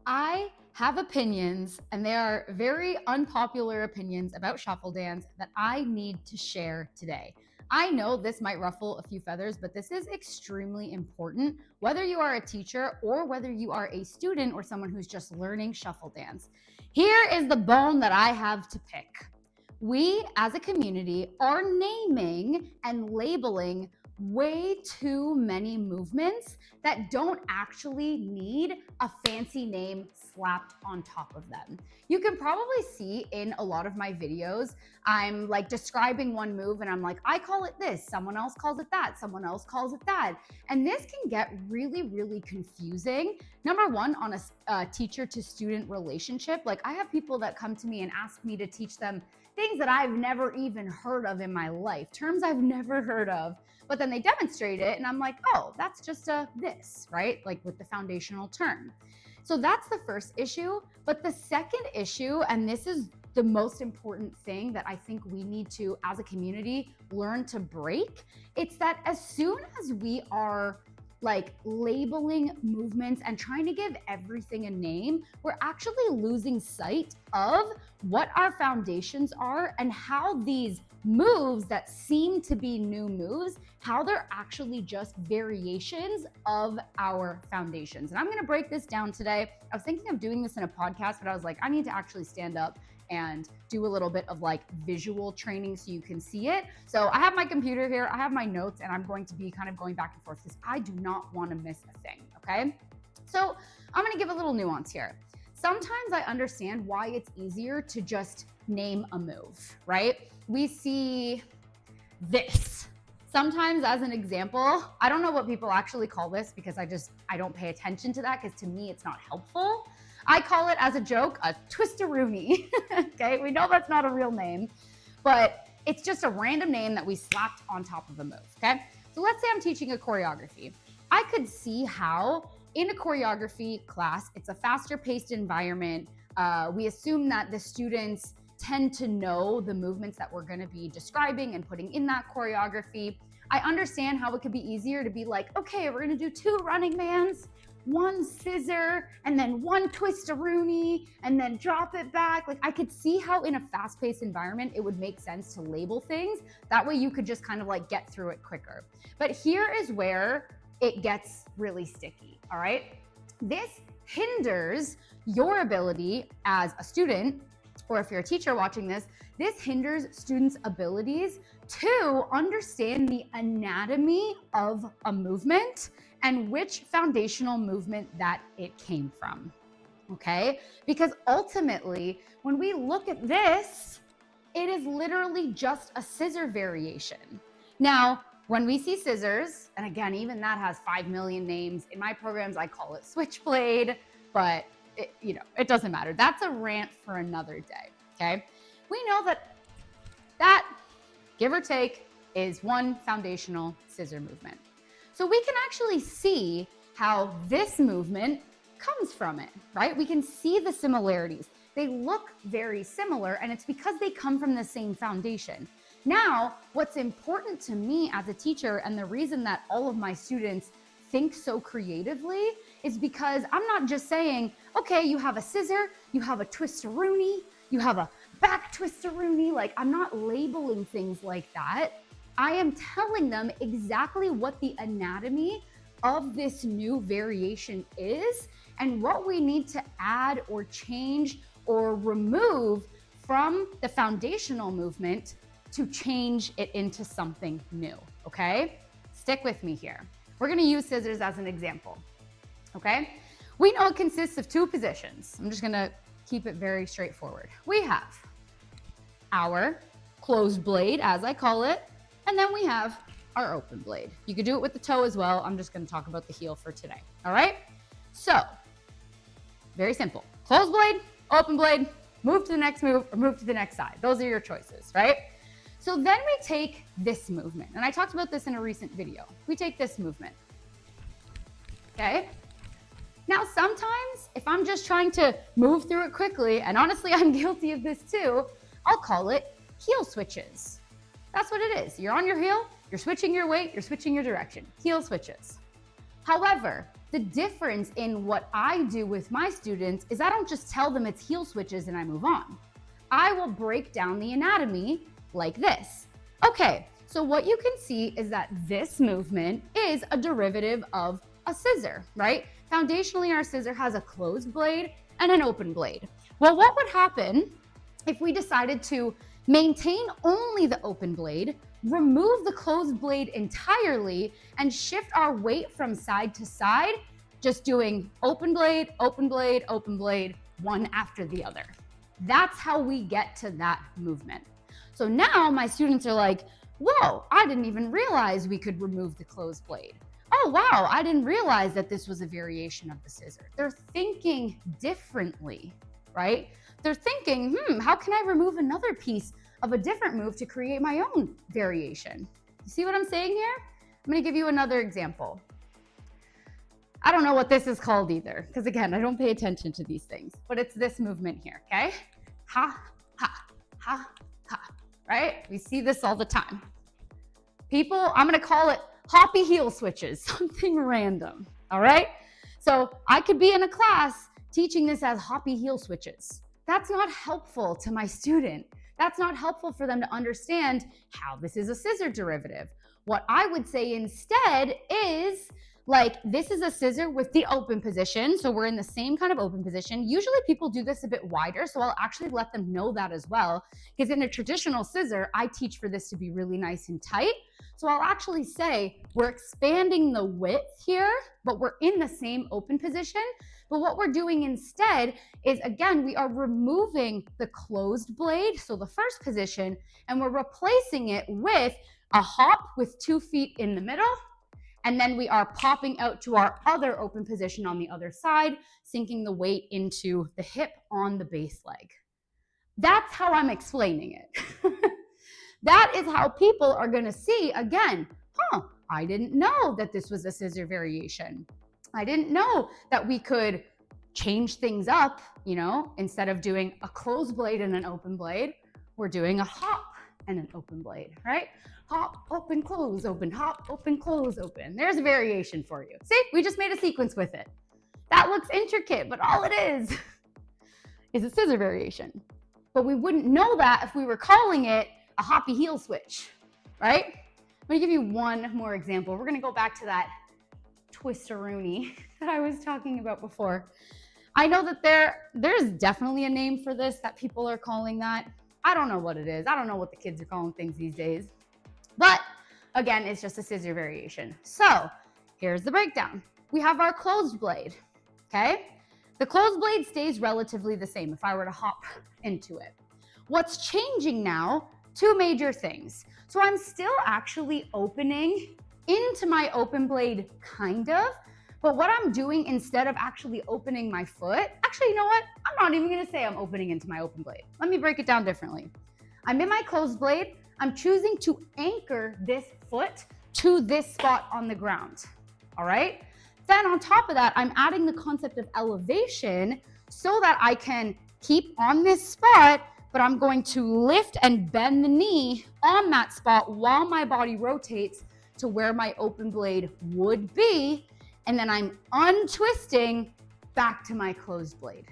I have opinions, and they are very unpopular opinions about shuffle dance that I need to share today. I know this might ruffle a few feathers, but this is extremely important, whether you are a teacher or whether you are a student or someone who's just learning shuffle dance. Here is the bone that I have to pick. We, as a community, are naming and labeling way too many movements that don't actually need a fancy name slapped on top of them. You can probably see in a lot of my videos, I'm like describing one move and I'm like, I call it this, someone else calls it that, someone else calls it that. And this can get really, really confusing. Number one, on a teacher to student relationship, like I have people that come to me and ask me to teach them things that I've never even heard of in my life, terms I've never heard of. But then they demonstrate it and I'm like, oh, that's just a this, right? Like with the foundational term. So that's the first issue. But the second issue, and this is the most important thing that I think we need to, as a community, learn to break, it's that as soon as we are like labeling movements and trying to give everything a name, we're actually losing sight of what our foundations are and how these moves that seem to be new moves, how they're actually just variations of our foundations. And I'm gonna break this down today. I was thinking of doing this in a podcast, but I was like, I need to actually stand up and do a little bit of like visual training so you can see it. So I have my computer here, I have my notes, and I'm going to be kind of going back and forth because I do not want to miss a thing, okay? So I'm gonna give a little nuance here. Sometimes I understand why it's easier to just name a move, right? We see this. Sometimes as an example, I don't know what people actually call this because I don't pay attention to that because to me it's not helpful. I call it as a joke, a twistaroony, okay? We know that's not a real name, but it's just a random name that we slapped on top of a move, okay? So let's say I'm teaching a choreography. I could see how in a choreography class, it's a faster paced environment. We assume that the students tend to know the movements that we're gonna be describing and putting in that choreography. I understand how it could be easier to be like, okay, we're gonna do 2 running mans, 1 scissor, and then 1 twistaroony, and then drop it back. Like I could see how in a fast-paced environment, it would make sense to label things. That way you could just kind of like get through it quicker. But here is where it gets really sticky, all right? This hinders your ability as a student, or if you're a teacher watching this, this hinders students' abilities to understand the anatomy of a movement and which foundational movement that it came from, okay? Because ultimately, when we look at this, it is literally just a scissor variation. Now, when we see scissors, and again, even that has 5 million names. In my programs, I call it switchblade, but it doesn't matter. That's a rant for another day, okay? We know that, give or take, is one foundational scissor movement. So we can actually see how this movement comes from it, right? We can see the similarities. They look very similar, and it's because they come from the same foundation. Now, what's important to me as a teacher, and the reason that all of my students think so creatively, is because I'm not just saying, okay, you have a scissor, you have a twistaroony, you have a back twistaroony. Like, I'm not labeling things like that. I am telling them exactly what the anatomy of this new variation is and what we need to add or change or remove from the foundational movement to change it into something new, okay? Stick with me here. We're gonna use scissors as an example, okay? We know it consists of 2 positions. I'm just gonna keep it very straightforward. We have our closed blade, as I call it, and then we have our open blade. You could do it with the toe as well. I'm just gonna talk about the heel for today, all right? So, very simple. Closed blade, open blade, move to the next move, or move to the next side. Those are your choices, right? So then we take this movement, and I talked about this in a recent video. We take this movement, okay? Now, sometimes if I'm just trying to move through it quickly, and honestly, I'm guilty of this too, I'll call it heel switches. That's what it is. You're on your heel, you're switching your weight, you're switching your direction. Heel switches. However, The difference in what I do with my students is I don't just tell them it's heel switches and I move on. I will break down the anatomy like this. Okay, so what you can see is that this movement is a derivative of a scissor, right? Foundationally, our scissor has a closed blade and an open blade. Well, what would happen if we decided to maintain only the open blade, remove the closed blade entirely, and shift our weight from side to side, just doing open blade, open blade, open blade, one after the other? That's how we get to that movement. So now my students are like, whoa, I didn't even realize we could remove the closed blade. Oh, wow, I didn't realize that this was a variation of the scissor. They're thinking differently, right? They're thinking, how can I remove another piece of a different move to create my own variation? You see what I'm saying here? I'm gonna give you another example. I don't know what this is called either, because again, I don't pay attention to these things, but it's this movement here, okay? Ha, ha, ha, ha, right? We see this all the time. People, I'm gonna call it hoppy heel switches, something random, all right? So I could be in a class teaching this as hoppy heel switches. That's not helpful to my student. That's not helpful for them to understand how this is a scissor derivative. What I would say instead is, like, this is a scissor with the open position, so we're in the same kind of open position. Usually people do this a bit wider, so I'll actually let them know that as well, because in a traditional scissor, I teach for this to be really nice and tight. So I'll actually say we're expanding the width here, but we're in the same open position. But what we're doing instead is, again, we are removing the closed blade, so the first position, and we're replacing it with a hop with 2 feet in the middle. And then we are popping out to our other open position on the other side, sinking the weight into the hip on the base leg. That's how I'm explaining it. That is how people are gonna see, again, I didn't know that this was a scissor variation. I didn't know that we could change things up, instead of doing a closed blade and an open blade, we're doing a hop and an open blade, right? Hop, open, close, open, hop, open, close, open. There's a variation for you. See, we just made a sequence with it. That looks intricate, but all it is a scissor variation. But we wouldn't know that if we were calling it a hoppy heel switch, right? I'm gonna give you one more example. We're gonna go back to that twisteroonie that I was talking about before. I know that there's definitely a name for this that people are calling that. I don't know what it is. I don't know what the kids are calling things these days. But again, it's just a scissor variation. So here's the breakdown. We have our closed blade, okay? The closed blade stays relatively the same if I were to hop into it. What's changing now, 2 major things. So I'm still actually opening into my open blade, kind of, but what I'm doing instead of actually opening my foot, actually, you know what? I'm not even gonna say I'm opening into my open blade. Let me break it down differently. I'm in my closed blade. I'm choosing to anchor this foot to this spot on the ground, all right? Then on top of that, I'm adding the concept of elevation so that I can keep on this spot, but I'm going to lift and bend the knee on that spot while my body rotates to where my open blade would be, and then I'm untwisting back to my closed blade.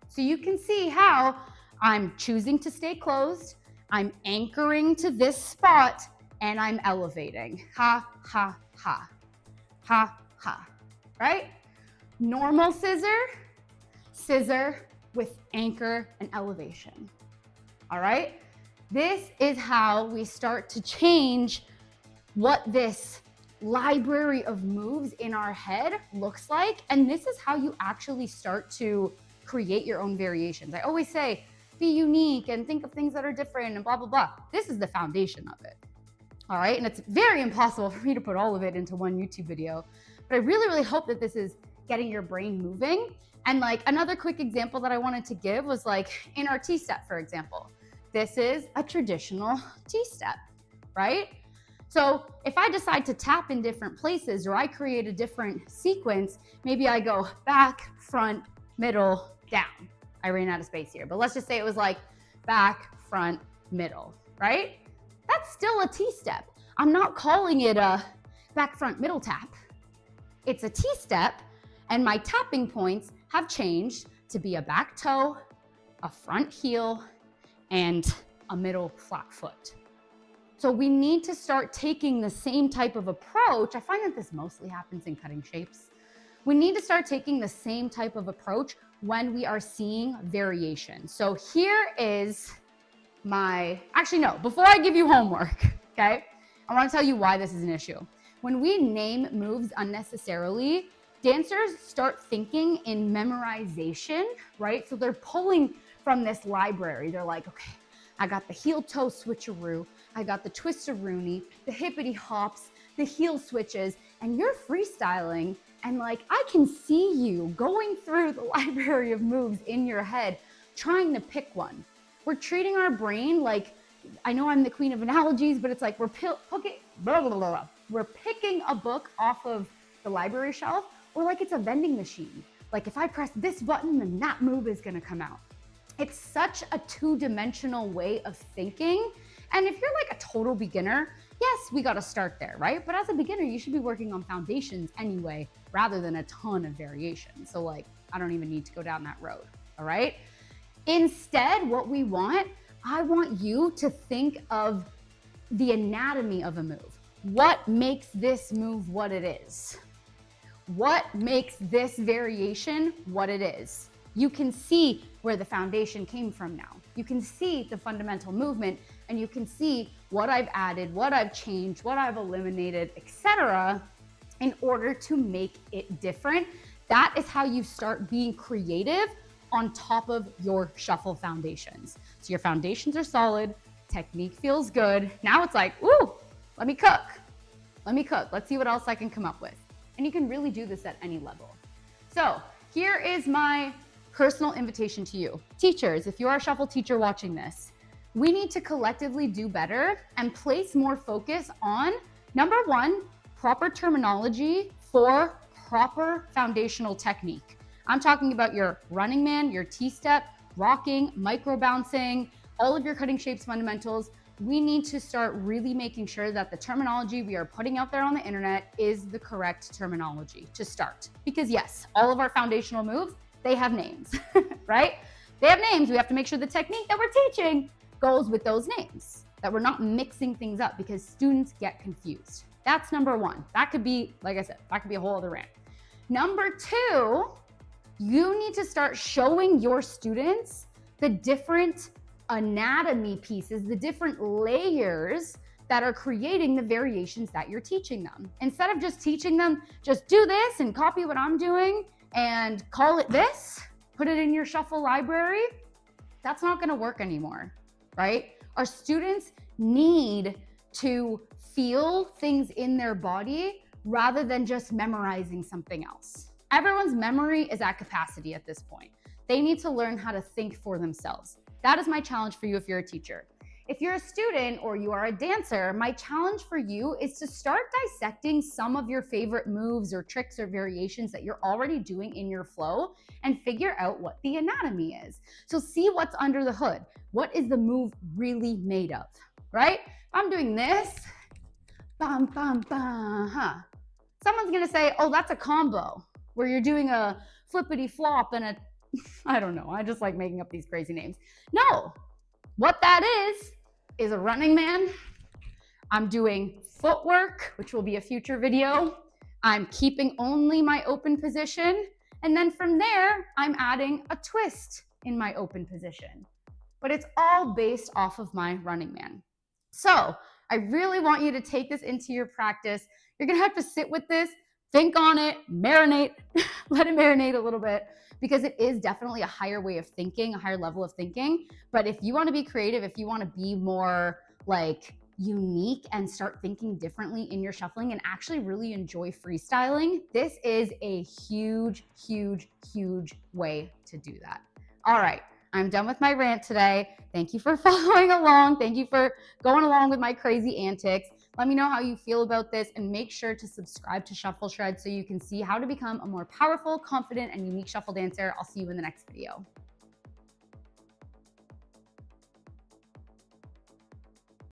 So you can see how I'm choosing to stay closed, I'm anchoring to this spot, and I'm elevating. Ha, ha, ha. Ha, ha. Right? Normal scissor, scissor with anchor and elevation. All right? This is how we start to change what this library of moves in our head looks like. And this is how you actually start to create your own variations. I always say, be unique and think of things that are different and blah, blah, blah. This is the foundation of it. All right. And it's very impossible for me to put all of it into one YouTube video, but I really, really hope that this is getting your brain moving. And like another quick example that I wanted to give was like in our T-step, for example, this is a traditional T-step, right? So if I decide to tap in different places or I create a different sequence, maybe I go back, front, middle, down. I ran out of space here, but let's just say it was like back, front, middle, right? That's still a T-step. I'm not calling it a back, front, middle tap. It's a T-step, And my tapping points have changed to be a back toe, a front heel, and a middle flat foot. So we need to start taking the same type of approach. I find that this mostly happens in cutting shapes. We need to start taking the same type of approach when we are seeing variation. So here is before I give you homework, okay? I wanna tell you why this is an issue. When we name moves unnecessarily, dancers start thinking in memorization, right? So they're pulling from this library. They're like, okay, I got the heel toe switcheroo, I got the twisteroonie, the hippity hops, the heel switches, and you're freestyling. And like, I can see you going through the library of moves in your head, trying to pick one. We're treating our brain like, I know I'm the queen of analogies, but it's like we're picking a book off of the library shelf, or like it's a vending machine. Like if I press this button, then that move is gonna come out. It's such a two-dimensional way of thinking. And if you're like a total beginner, yes, we gotta start there, right? But as a beginner, you should be working on foundations anyway, rather than a ton of variation. So like, I don't even need to go down that road, all right? Instead, what I want you to think of the anatomy of a move. What makes this move what it is? What makes this variation what it is? You can see where the foundation came from now. You can see the fundamental movement, and you can see what I've added, what I've changed, what I've eliminated, etc., in order to make it different. That is how you start being creative on top of your shuffle foundations. So your foundations are solid, technique feels good. Now it's like, ooh, let me cook. Let's see what else I can come up with. And you can really do this at any level. So here is my personal invitation to you. Teachers, if you are a shuffle teacher watching this, we need to collectively do better and place more focus on, number one, proper terminology for proper foundational technique. I'm talking about your running man, your T-step, rocking, micro bouncing, all of your cutting shapes fundamentals. We need to start really making sure that the terminology we are putting out there on the internet is the correct terminology to start. Because yes, all of our foundational moves, they have names, right? They have names. We have to make sure the technique that we're teaching goes with those names, that we're not mixing things up because students get confused. That's number one. That could be, like I said, that could be a whole other rant. Number two, you need to start showing your students the different anatomy pieces, the different layers that are creating the variations that you're teaching them. Instead of just teaching them, just do this and copy what I'm doing and call it this, put it in your shuffle library, that's not gonna work anymore, right? Our students need to feel things in their body rather than just memorizing something else. Everyone's memory is at capacity at this point. They need to learn how to think for themselves. That is my challenge for you if you're a teacher. If you're a student or you are a dancer, my challenge for you is to start dissecting some of your favorite moves or tricks or variations that you're already doing in your flow and figure out what the anatomy is. So see what's under the hood. What is the move really made of, right? If I'm doing this, bam, bam, bam, someone's gonna say, oh, that's a combo where you're doing a flippity flop and a, I don't know, I just like making up these crazy names. No, what that is a running man. I'm doing footwork, which will be a future video. I'm keeping only my open position. And then from there, I'm adding a twist in my open position. But it's all based off of my running man. So I really want you to take this into your practice. You're gonna have to sit with this, think on it, marinate, let it marinate a little bit, because it is definitely a higher way of thinking, a higher level of thinking. But if you want to be creative, if you want to be more like unique and start thinking differently in your shuffling and actually really enjoy freestyling, this is a huge, huge, huge way to do that. All right, I'm done with my rant today. Thank you for following along. Thank you for going along with my crazy antics. Let me know how you feel about this and make sure to subscribe to Shuffle Shred so you can see how to become a more powerful, confident, and unique shuffle dancer. I'll see you in the next video.